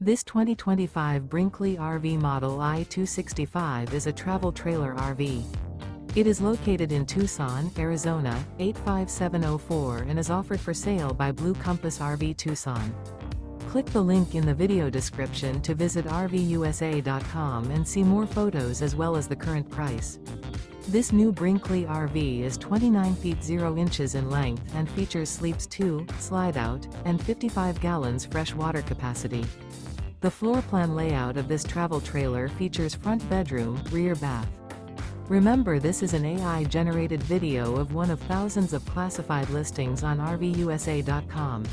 This 2025 Brinkley RV Model I 265 is a travel trailer RV. It is located in Tucson, Arizona, 85704 and is offered for sale by Blue Compass RV Tucson. Click the link in the video description to visit RVUSA.com and see more photos as well as the current price. This new Brinkley RV is 29 feet 0 inches in length and features sleeps 2, slide-out, and 55 gallons fresh water capacity. The floor plan layout of this travel trailer features front bedroom, rear bath. Remember, this is an AI-generated video of one of thousands of classified listings on RVUSA.com.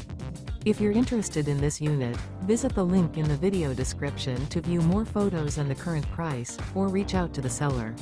If you're interested in this unit, visit the link in the video description to view more photos and the current price, or reach out to the seller.